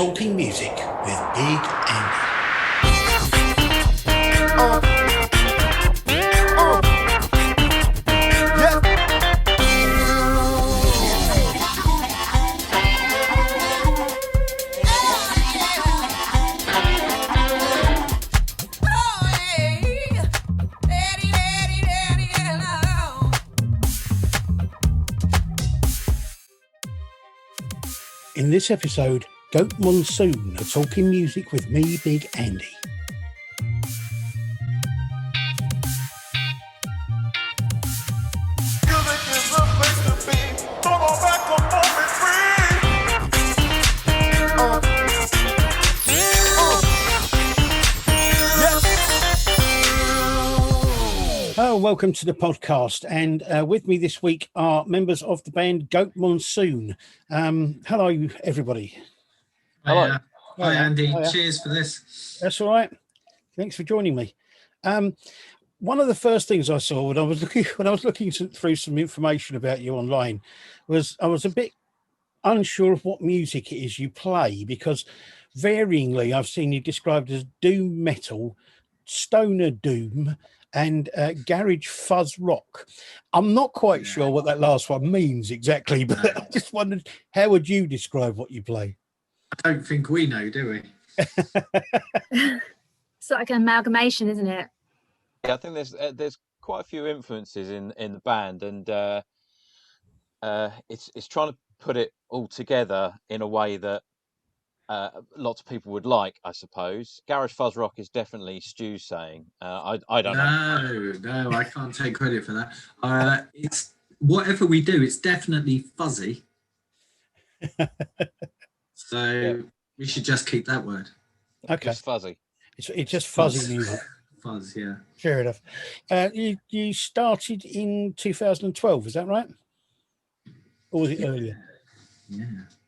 Talking Music with Big Andy. In this episode, Goat Monsoon are talking music with me, Big Andy. Oh, welcome to the podcast. And with me this week are members of the band Goat Monsoon. Hello, everybody. Hello. Hi, Andy. Hiya. Cheers for this. That's all right. Thanks for joining me. One of the first things I saw when I was looking through some information about you online was I was a bit unsure of what music it is you play, because varyingly I've seen you described as doom metal, stoner doom, and garage fuzz rock. I'm not quite sure what that last one means exactly, but I just wondered, how would you describe what you play? I don't think we know, do we? It's like an amalgamation, isn't it? Yeah, I think there's quite a few influences in the band, and it's trying to put it all together in a way that lots of people would like, I suppose. Garage fuzz rock is definitely Stu's saying. I don't know. No, I can't take credit for that. It's whatever we do, it's definitely fuzzy. So we should just keep that word. Okay. Just fuzzy. It's just fuzzy music. Fuzz, yeah. Fair enough. You started in 2012, is that right? Or was it earlier? Yeah.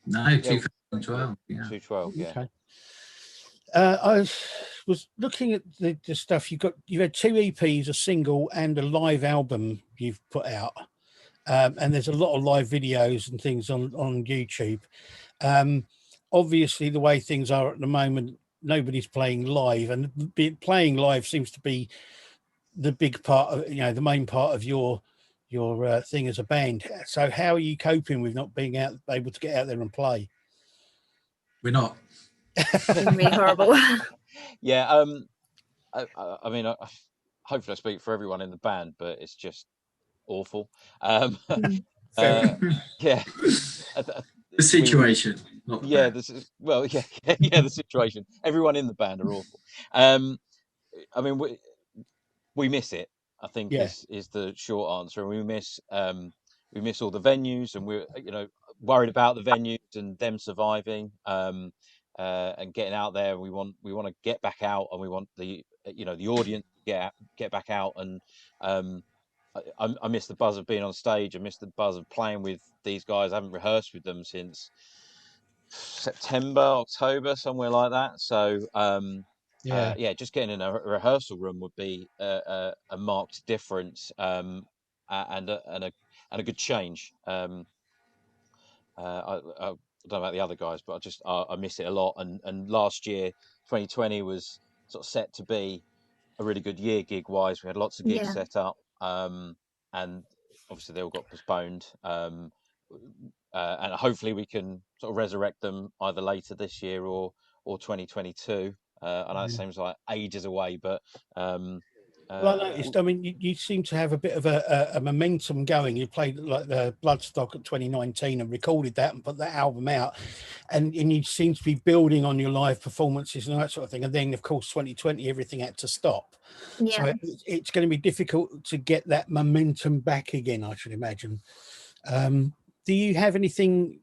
No, 2012. Yeah. 2012, yeah. Okay. I was looking at the stuff you had 2 EPs, a single, and a live album you've put out. And there's a lot of live videos and things on YouTube. Obviously, the way things are at the moment, nobody's playing live, and playing live seems to be the big part of, the main part of your thing as a band. So how are you coping with not being able to get out there and play? We're not. It's really horrible. Yeah. I mean, hopefully I speak for everyone in the band, but it's just awful. Yeah. The situation. The situation. Everyone in the band are awful. I mean, we miss it, I think, is the short answer. And we miss all the venues, and we're worried about the venues and them surviving, and getting out there. We want to get back out, and we want the audience to get back out. And I miss the buzz of being on stage. I miss the buzz of playing with these guys. I haven't rehearsed with them since September, October, somewhere like that. So just getting in a rehearsal room would be a marked difference, and a good change. I don't know about the other guys, but I miss it a lot. And last year, 2020 was sort of set to be a really good year gig wise. We had lots of gigs set up, and obviously they all got postponed. And hopefully we can sort of resurrect them either later this year or 2022. I know it seems like ages away, but well, I noticed. I mean, you seem to have a bit of a momentum going. You played like the Bloodstock at 2019 and recorded that and put that album out, and you seem to be building on your live performances and that sort of thing. And then, of course, 2020, everything had to stop. Yeah. So it's going to be difficult to get that momentum back again, I should imagine. Do you have anything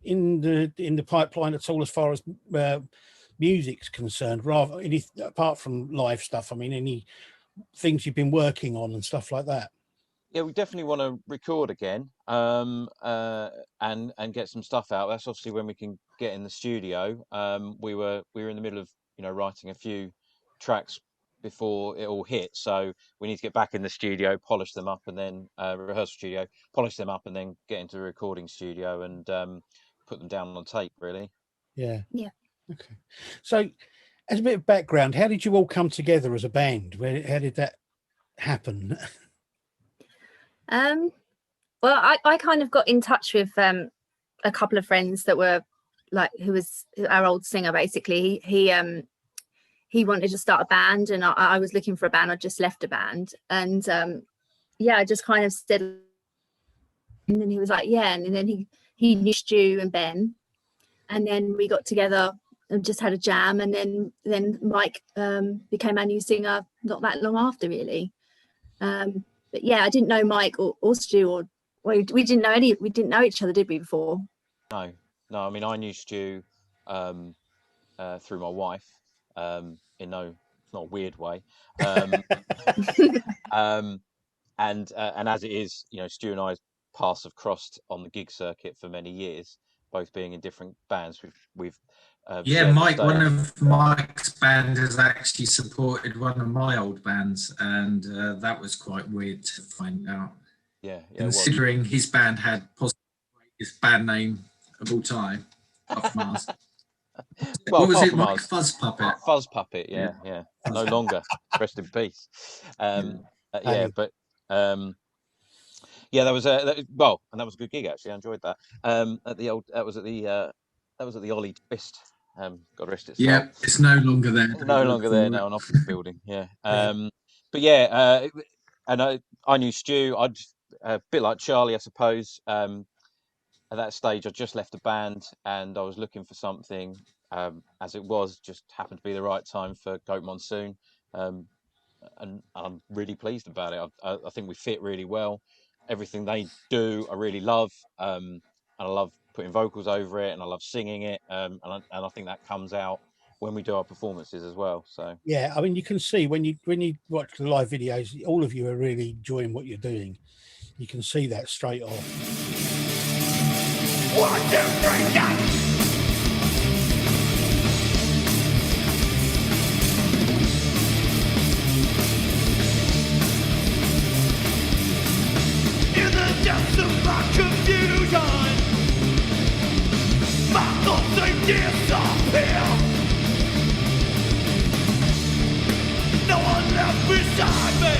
in the pipeline at all as far as music's concerned, apart from live stuff? I mean, any things you've been working on and stuff like that? Yeah, we definitely want to record again, and get some stuff out. That's obviously when we can get in the studio. We were in the middle of writing a few tracks before it all hit, so we need to get back in the studio, polish them up, and then rehearsal studio, polish them up, and then get into the recording studio and put them down on tape, really. Yeah. Okay. So, as a bit of background, how did you all come together as a band? How did that happen? Well, I kind of got in touch with a couple of friends that were like, who was our old singer basically. He wanted to start a band, and I was looking for a band. I just left a band, and I just kind of said, and then he was like, yeah, and then he knew Stu and Ben, and then we got together and just had a jam, and then Mike became our new singer not that long after, really. But yeah, I didn't know Mike or Stu, or we didn't know each other, did we, before? No. I mean, I knew Stu through my wife, in no, not a weird way. And as it is, Stu and I's paths have crossed on the gig circuit for many years, both being in different bands. We've yeah, Mike. One of Mike's band has actually supported one of my old bands, and that was quite weird to find out. Yeah, considering his band had possibly his band name of all time, Mars. Well, what was it, Mike? Fuzz Puppet. Fuzz Puppet, yeah. No longer. Rest in peace. That was and that was a good gig, actually. I enjoyed that. That was at the Ollie Twist. God rest its soul. Yeah, it's no longer there. No longer there now, an office building. Yeah. But yeah, and I knew Stu. I'd a bit like Charlie, I suppose. At that stage, I just left a band and I was looking for something. As it was, just happened to be the right time for Goat Monsoon, and I'm really pleased about it. I think we fit really well. Everything they do, I really love, and I love putting vocals over it, and I love singing it, and I think that comes out when we do our performances as well. So yeah, I mean, you can see when you watch the live videos, all of you are really enjoying what you're doing. You can see that straight off. 1, 2, 3, go! Depths of my confusion, my thoughts they disappear. No one left beside me.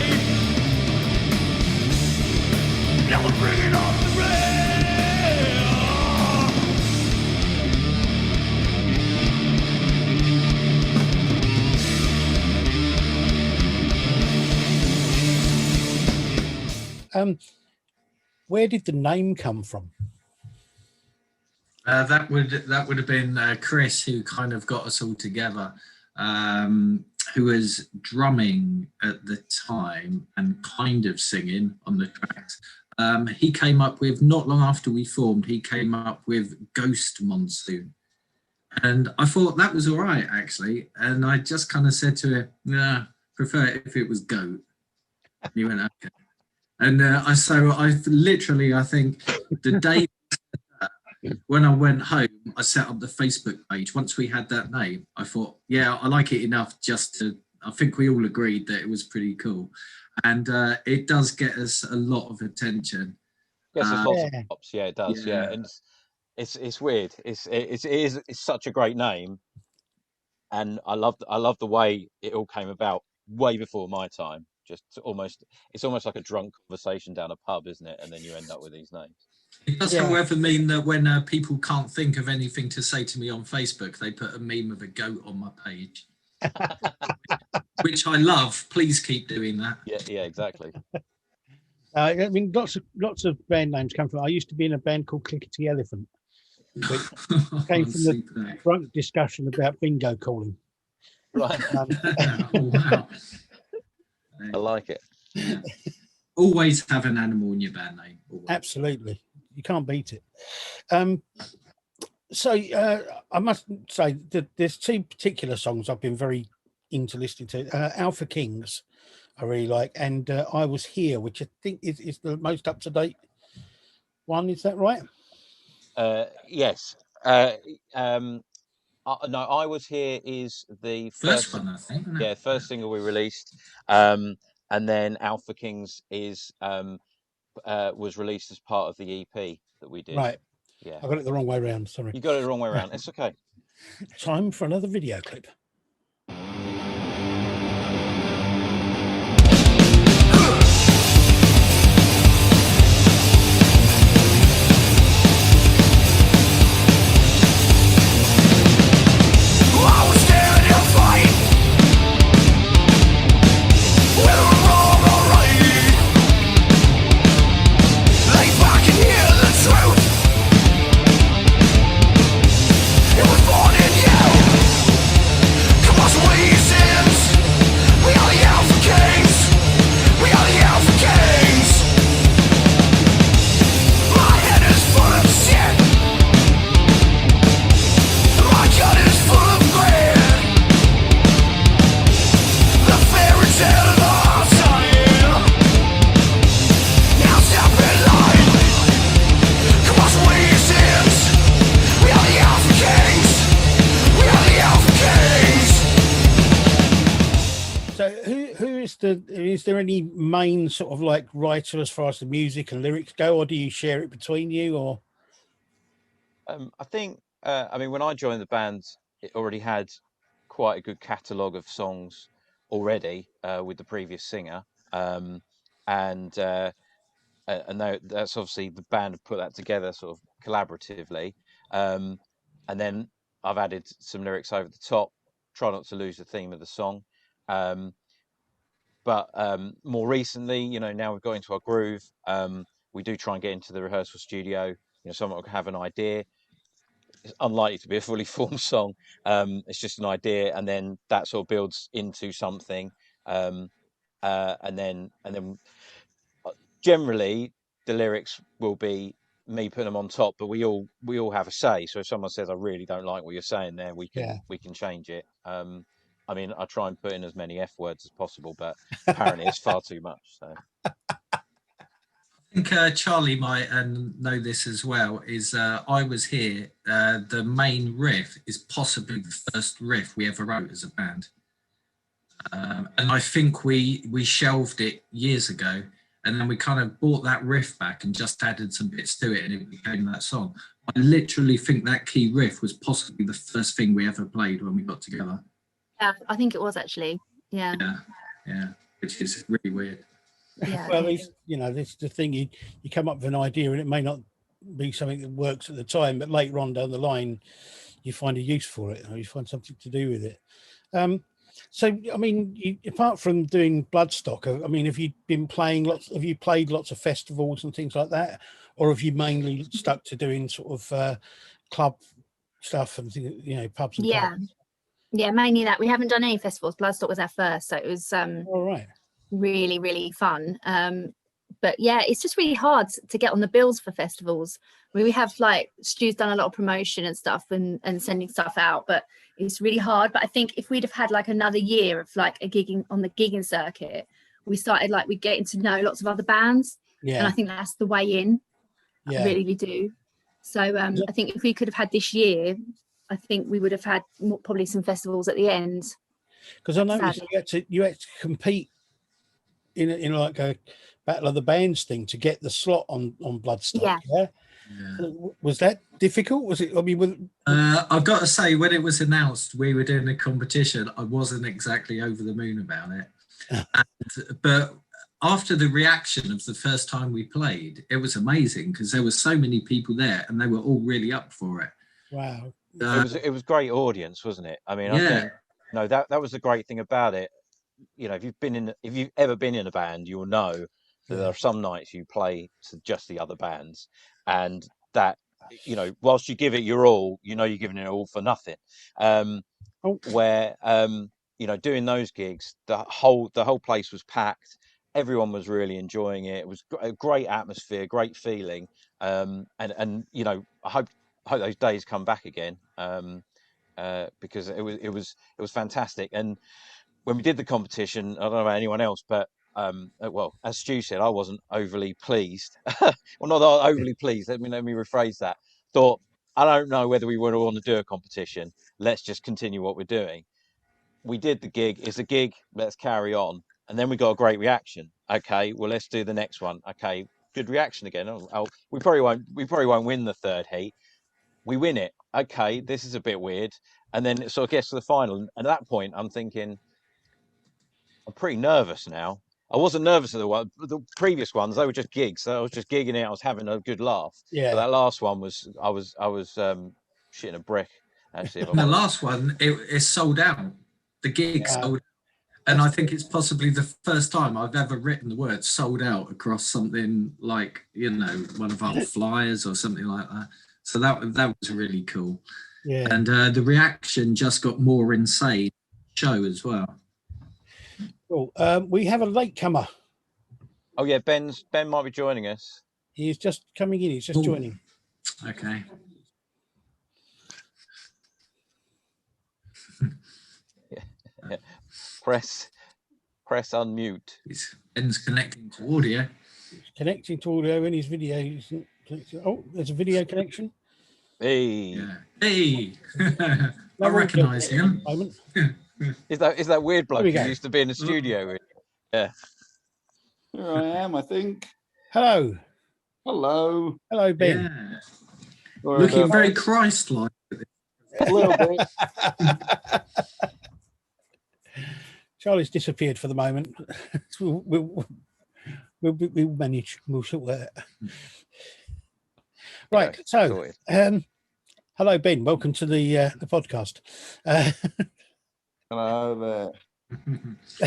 Now we're bringing on the rail. Where did the name come from? That would have been Chris, who kind of got us all together, who was drumming at the time and kind of singing on the tracks. He came up with, not long after we formed, he came up with Ghost Monsoon. And I thought that was all right, actually. And I just kind of said to him, "Nah, prefer it if it was Goat." And he went, "Okay." And I think the day when I went home, I set up the Facebook page. Once we had that name, I thought, yeah, I like it enough I think we all agreed that it was pretty cool. And it does get us a lot of attention. Yes, there's lots of pops. Yeah, it does. Yeah, and it's weird. It's such a great name, and I love the way it all came about way before my time. It's almost like a drunk conversation down a pub, isn't it? And then you end up with these names. It does, however, mean that when people can't think of anything to say to me on Facebook, they put a meme of a goat on my page, which I love. Please keep doing that. Yeah, exactly. I mean, lots of band names come from. I used to be in a band called Clickety Elephant, which came from the drunk discussion about bingo calling. Right. Wow. I like it. Yeah. Always have an animal in your band name. Always. Absolutely. You can't beat it. So I must say that there's two particular songs I've been very into listening to. Alpha Kings, I really like, and I Was Here, which I think is the most up-to-date one. Is that right? Yes. No, I Was Here is the first one, I think. Yeah, first single we released. And then Alpha Kings was released as part of the EP that we did. Right. Yeah. I got it the wrong way around. Sorry. You got it the wrong way around. It's okay. Time for another video clip. Is there any main sort of like writer as far as the music and lyrics go, or do you share it between you? Or I think I mean, when I joined the band, it already had quite a good catalogue of songs already with the previous singer, and that's obviously the band have put that together sort of collaboratively, and then I've added some lyrics over the top. Try not to lose the theme of the song. But more recently, you know, now we've got into our groove, we do try and get into the rehearsal studio. You know, someone will have an idea. It's unlikely to be a fully formed song. It's just an idea, and then that sort of builds into something. And then generally the lyrics will be me putting them on top, but we all have a say. So if someone says, "I really don't like what you're saying there," we can change it. I mean, I try and put in as many F words as possible, but apparently it's far too much. So I think Charlie might know this as well. Is I Was Here. The main riff is possibly the first riff we ever wrote as a band, and I think we shelved it years ago, and then we kind of brought that riff back and just added some bits to it, and it became that song. I literally think that key riff was possibly the first thing we ever played when we got together. Yeah, I think it was actually. Yeah, which is really weird. Yeah. Well, you know, this is the thing. You come up with an idea, and it may not be something that works at the time, but later on down the line, you find a use for it, or you find something to do with it. So, I mean, apart from doing Bloodstock, I mean, have you been playing lots? Have you played lots of festivals and things like that, or have you mainly stuck to doing sort of club stuff and things, you know, pubs and parties? Yeah, mainly that. We haven't done any festivals. Bloodstock was our first, so it was all right. Really, really fun. But yeah, it's just really hard to get on the bills for festivals. I mean, we have like Stu's done a lot of promotion and stuff and sending stuff out, but it's really hard. But I think if we'd have had like another year of like a gigging on the gigging circuit, we started like we're getting to know lots of other bands. Yeah. And I think that's the way in. Yeah. I really do. So I think if we could have had this year, I think we would have had probably some festivals at the end. Because I noticed you had to compete in like a Battle of the Bands thing to get the slot on Bloodstock. Yeah. Was that difficult? Was it? I mean, I've got to say, when it was announced we were doing a competition, I wasn't exactly over the moon about it. But after the reaction of the first time we played, it was amazing because there were so many people there and they were all really up for it. Wow. It was great audience, wasn't it? I mean, I think that was the great thing about it. You know, if you've ever been in a band, you'll know that there are some nights you play to just the other bands, and that, you know, whilst you give it your all, you know you're giving it all for nothing. Where you know, doing those gigs, the whole place was packed. Everyone was really enjoying it. It was a great atmosphere, great feeling, and you know, I hope those days come back again, because it was fantastic. And when we did the competition, I don't know about anyone else, but well, as Stu said, I wasn't overly pleased. Well, not that I was overly pleased. Let me rephrase that. Thought, I don't know whether we would want to do a competition. Let's just continue what we're doing. We did the gig. It's a gig. Let's carry on. And then we got a great reaction. Okay, well, let's do the next one. Okay, good reaction again. We probably won't win the third heat. we win it. Okay, this is a bit weird. And then it sort of gets to the final. And at that point, I'm thinking, I'm pretty nervous now. I wasn't nervous at the previous ones. They were just gigs. So I was just gigging it. I was having a good laugh. Yeah. But that last one was, I was shitting a brick. Actually, if I'm The honest. last one, it's sold out. The gig sold out. And I think it's possibly the first time I've ever written the word sold out across something like, you know, one of our flyers or something like that. So that was really cool. Yeah. And the reaction just got more insane show as well. Cool. We have a latecomer. Oh yeah, Ben might be joining us. He's just coming in. He's just joining. Okay. Yeah. Press unmute. Ben's connecting to audio. He's connecting to audio in his video. Oh, there's a video connection. Hey. Yeah. Hey. I recognise him. Is that weird bloke we who go. used to be in the studio with? Yeah. Here I am, I think. Hello. Hello. Hello, Ben. Yeah. Or Looking very Christ-like. a little bit. Charlie's disappeared for the moment. We'll manage. We'll sort that. Right. Okay, So, sorted. hello, Ben. Welcome to the podcast. Hello there.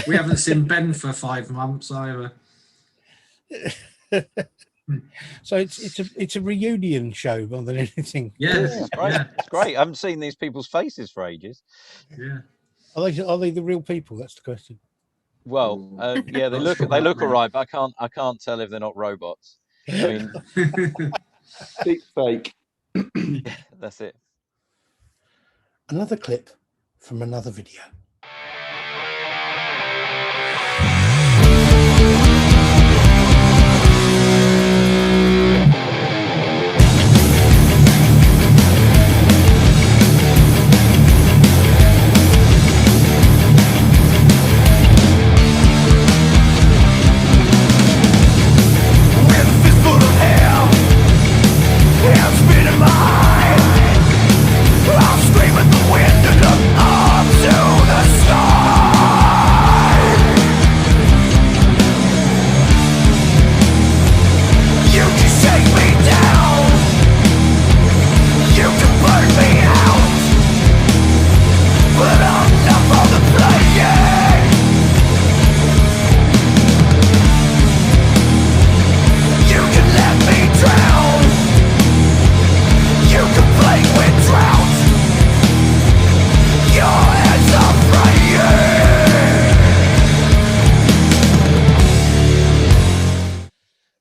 We haven't seen Ben for 5 months either. So it's a reunion show more than anything. Yeah, It's great. yeah, It's great. I haven't seen these people's faces for ages. yeah. Are they the real people? That's the question. Well, yeah, they Not look sure they about look that. all right, but I can't tell if they're not robots. I mean, Deep fake. that's it. Another clip from another video.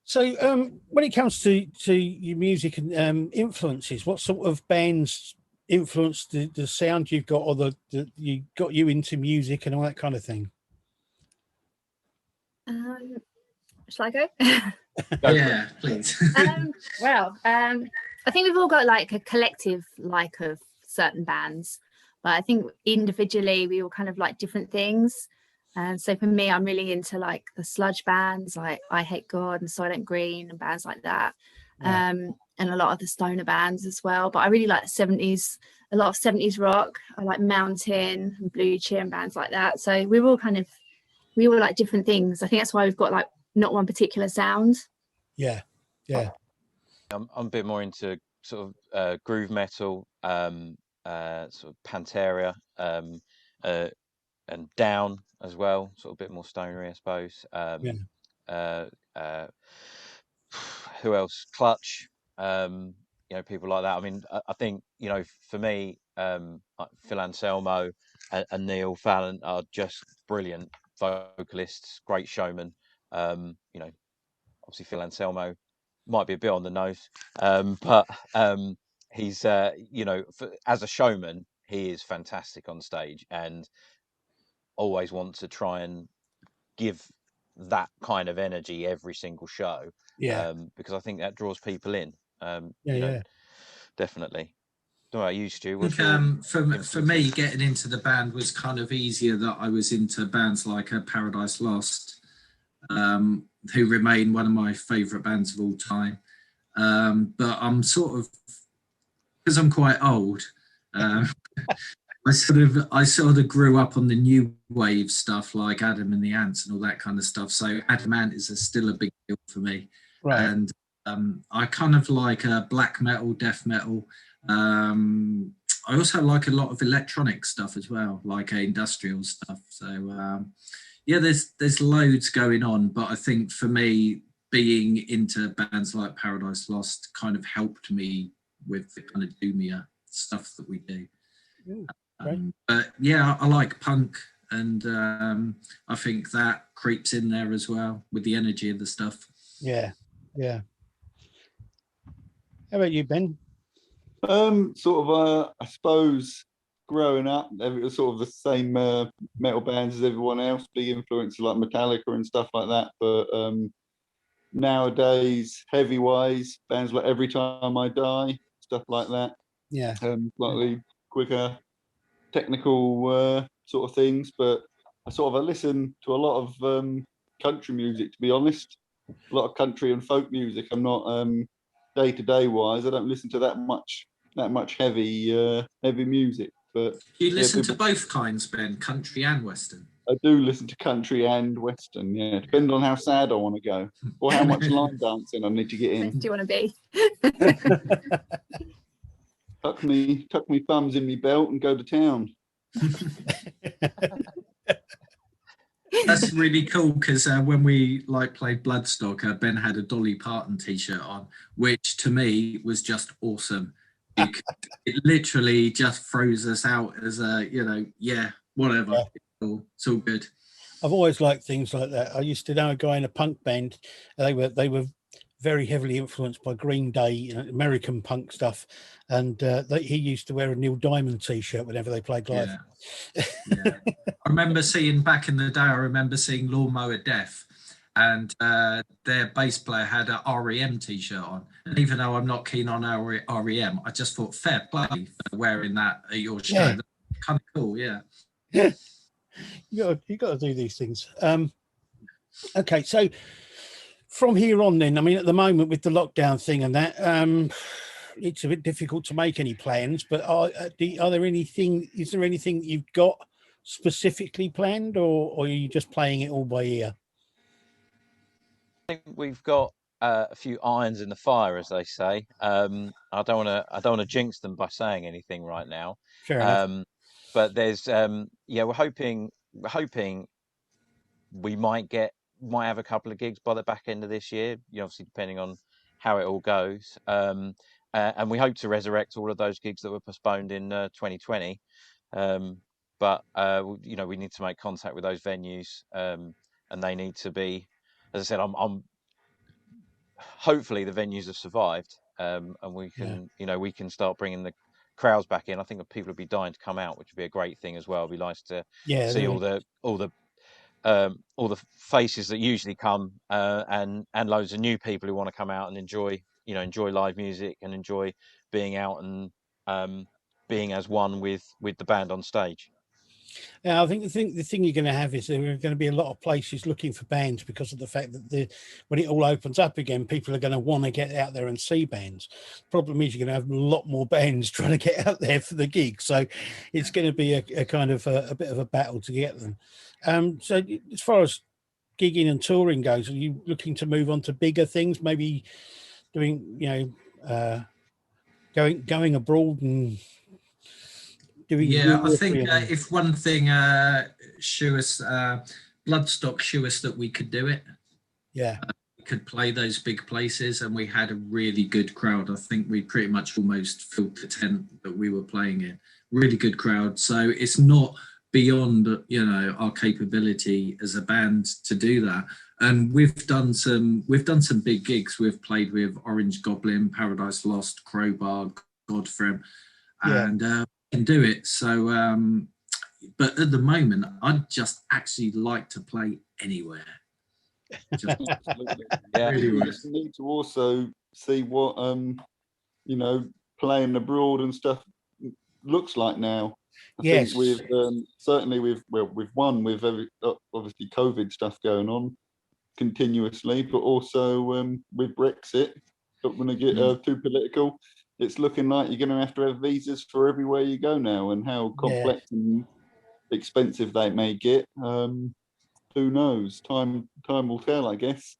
So, when it comes to your music and influences, what sort of bands influenced the sound you've got, or the you got you into music and all that kind of thing? Shall I go? Yeah, please. I think we've all got like a collective like of certain bands, but I think individually we all kind of like different things. So for me, I'm really into like the sludge bands, like I Hate God and Silent Green and bands like that, Yeah. and a lot of the stoner bands as well. But I really like 70s, a lot of 70s rock. I like Mountain and Blue Cheer and bands like that. So we all like different things. I think that's why we've got like not one particular sound. Yeah. I'm a bit more into sort of groove metal, sort of Pantera, and Down as well, sort of a bit more stonery, I suppose. Who else? Clutch, people like that. I mean, I think, for me, like Phil Anselmo and Neil Fallon are just brilliant vocalists, great showmen. Obviously Phil Anselmo might be a bit on the nose, but he's, as a showman, he is fantastic on stage, and always want to try and give that kind of energy every single show. Yeah. Because I think that draws people in. Yeah. Definitely. Don't know about you, Stu. I think, for me, getting into the band was kind of easier. That I was into bands like Paradise Lost, who remain one of my favourite bands of all time. But I'm sort of because I'm quite old. I sort of grew up on the new wave stuff like Adam and the Ants and all that kind of stuff. So Adam Ant is still a big deal for me. Right. And I kind of like black metal, death metal. I also like a lot of electronic stuff as well, like industrial stuff. So yeah, there's loads going on. But I think for me, being into bands like Paradise Lost kind of helped me with the kind of doomier stuff that we do. Ooh, right. But yeah, I like punk, and I think that creeps in there as well with the energy of the stuff. Yeah. How about you, Ben? Sort of, I suppose, growing up, it was sort of the same metal bands as everyone else, big influences like Metallica and stuff like that. But nowadays, heavy-wise, bands like Every Time I Die, stuff like that. Yeah. Slightly quicker, technical sort of things. But I listen to a lot of country music, to be honest. A lot of country and folk music. I'm not day-to-day wise. I don't listen to that much heavy music. But You listen to both kinds, Ben, country and western. I do listen to country and western. Yeah, depending on how sad I want to go or how much line dancing I need to get in. Do you want to be? Tuck me thumbs in me belt and go to town. That's really cool because when we played Bloodstock, Ben had a Dolly Parton t-shirt on, which to me was just awesome. It literally just throws us out as whatever. Yeah. It's all good. I've always liked things like that. I used to know a guy in a punk band. They were very heavily influenced by Green Day, American punk stuff, and he used to wear a Neil Diamond t-shirt whenever they played live. Yeah. I remember seeing back in the day. I remember seeing Lawnmower Death, and their bass player had a REM t-shirt on. And even though I'm not keen on REM, I just thought fair play for wearing that at your show. Yeah. That's kind of cool, yeah. You got to do these things. Okay, so from here on, then, I mean, at the moment with the lockdown thing and that, it's a bit difficult to make any plans. But is there anything that you've got specifically planned, or are you just playing it all by ear? I think we've got a few irons in the fire, as they say. I don't want to jinx them by saying anything right now. Fair enough. But there's we're hoping we might have a couple of gigs by the back end of this year. Obviously depending on how it all goes. And we hope to resurrect all of those gigs that were postponed in 2020. But we need to make contact with those venues, and they need to be, as I said, I'm hopefully the venues have survived, and we can we can start bringing the crowds back in. I think that people would be dying to come out, which would be a great thing as well. It'd be nice to see all the faces that usually come, and loads of new people who want to come out and enjoy live music and enjoy being out and being as one with the band on stage. Yeah, I think the thing you're going to have is there are going to be a lot of places looking for bands because of the fact that when it all opens up again, people are going to want to get out there and see bands. Problem is, you're going to have a lot more bands trying to get out there for the gig, so it's going to be a kind of a bit of a battle to get them. So as far as gigging and touring goes, are you looking to move on to bigger things, maybe doing going abroad and doing? Yeah, I think if one thing Bloodstock show us that we could do it. Yeah, we could play those big places, and we had a really good crowd. I think we pretty much almost filled the tent that we were playing in. Really good crowd. So it's not beyond our capability as a band to do that. And we've done some big gigs. We've played with Orange Goblin, Paradise Lost, Crowbar, Godfrey, and can do it. So but at the moment I'd just actually like to play anywhere. Absolutely. Yeah. You just need to also see what playing abroad and stuff looks like now. I think we've certainly we've won with obviously COVID stuff going on continuously, but also with Brexit, not going to get too political. it's looking like you're going to have visas for everywhere you go now, and how complex and expensive they may get. Who knows? Time will tell, I guess.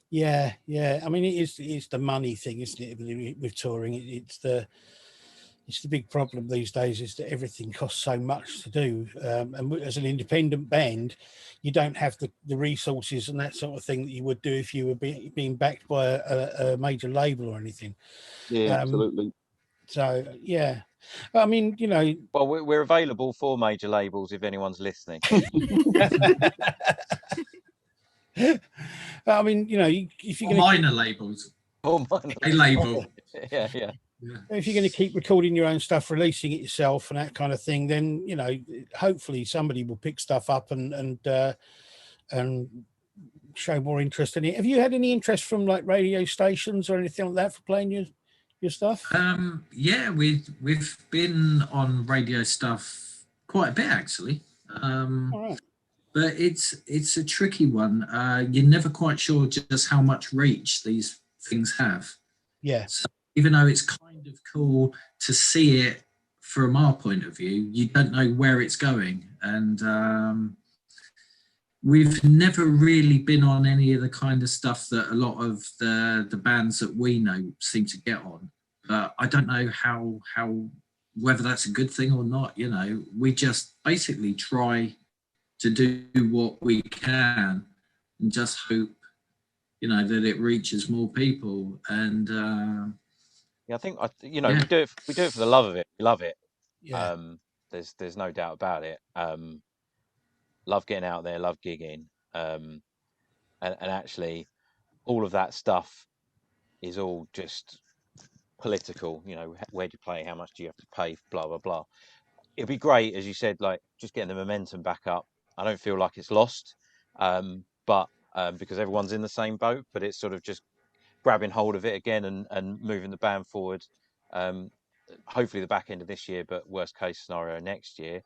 Yeah. I mean, it's the money thing, isn't it? With touring, it's the big problem these days, is that everything costs so much to do. And as an independent band, you don't have the resources and that sort of thing that you would do if you were being backed by a major label or anything. Yeah, absolutely. So, yeah. I mean, you know. Well, we're available for major labels if anyone's listening. I mean, you know, if you're going to minor labels, or minor a label, yeah. If you're going to keep recording your own stuff, releasing it yourself, and that kind of thing, then you know, hopefully somebody will pick stuff up and show more interest in it. Have you had any interest from like radio stations or anything like that for playing your stuff? Yeah, we've been on radio stuff quite a bit actually. All right. But it's a tricky one. You're never quite sure just how much reach these things have. Yeah. So even though it's kind of cool to see it from our point of view, you don't know where it's going. And we've never really been on any of the kind of stuff that a lot of the bands that we know seem to get on. But I don't know how whether that's a good thing or not. You know, we just basically try to do what we can and just hope, you know, that it reaches more people. And I think we do it for the love of it. We love it. Yeah. There's no doubt about it. Love getting out there, love gigging, and actually all of that stuff is all just political. You know, where do you play, how much do you have to pay, blah blah blah. It'd be great, as you said, like just getting the momentum back up. I don't feel like it's lost, but because everyone's in the same boat, but it's sort of just grabbing hold of it again and moving the band forward. Hopefully the back end of this year, but worst case scenario next year,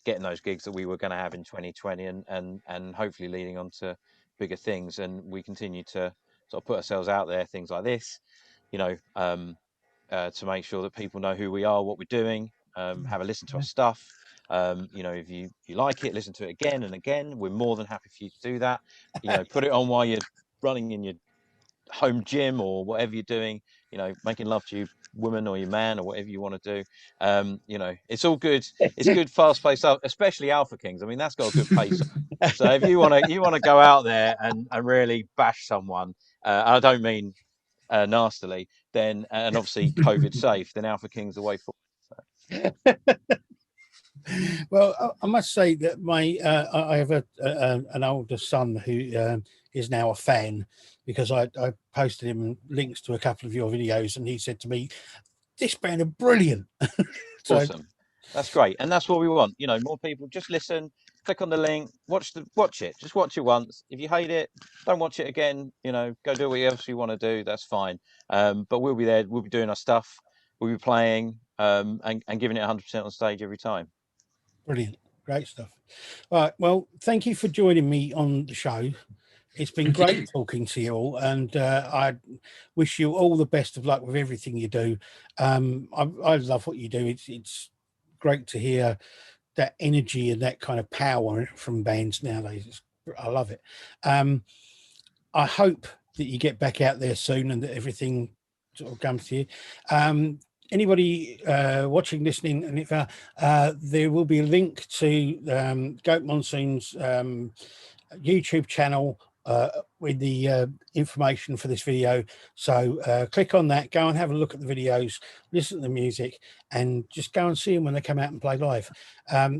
getting those gigs that we were going to have in 2020 and hopefully leading on to bigger things. And we continue to sort of put ourselves out there, things like this, you know, to make sure that people know who we are, what we're doing, have a listen to our stuff. You know, if you like it, listen to it again and again. We're more than happy for you to do that. You know, put it on while you're running in your home gym or whatever you're doing. You know, making love to your woman or your man or whatever you want to do. You know, it's all good. It's good, fast paced stuff, especially Alpha Kings. I mean, that's got a good pace. So if you want to go out there and really bash someone, I don't mean nastily, then and obviously COVID safe, then Alpha Kings the way forward. So. Well, I must say that I have an older son who is now a fan, because I posted him links to a couple of your videos, and he said to me, "This band are brilliant." So, awesome, that's great, and that's what we want. You know, more people just listen, click on the link, watch it. Just watch it once. If you hate it, don't watch it again. You know, go do what else you want to do. That's fine. But we'll be there. We'll be doing our stuff. We'll be playing and giving it 100% on stage every time. Brilliant. Great stuff. All right. Well, thank you for joining me on the show. It's been great talking to you all, and I wish you all the best of luck with everything you do. I love what you do. It's great to hear that energy and that kind of power from bands nowadays. I love it. I hope that you get back out there soon and that everything sort of comes to you. Anybody watching, listening, and if there will be a link to Goat Monsoon's YouTube channel with the information for this video. So click on that, go and have a look at the videos, listen to the music, and just go and see them when they come out and play live.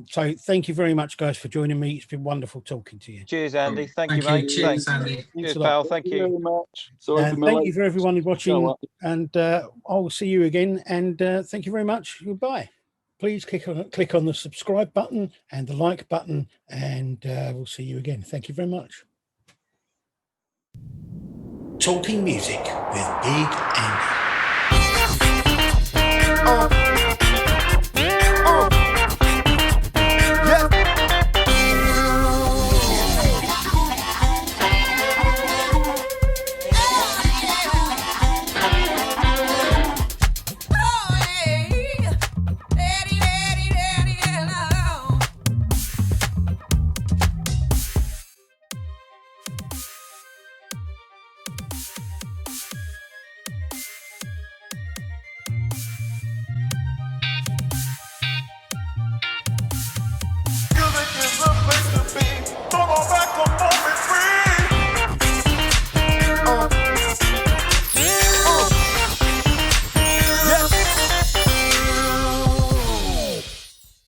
So thank you very much, guys, for joining me. It's been wonderful talking to you. Cheers, Andy. Thank you, mate. Cheers, Andy. Cheers, pal. Thank you very much. And thank you for everyone watching, and I'll see you again, and thank you very much. Goodbye. Please click on the subscribe button and the like button, and we'll see you again. Thank you very much. Talking Music with Big Andy.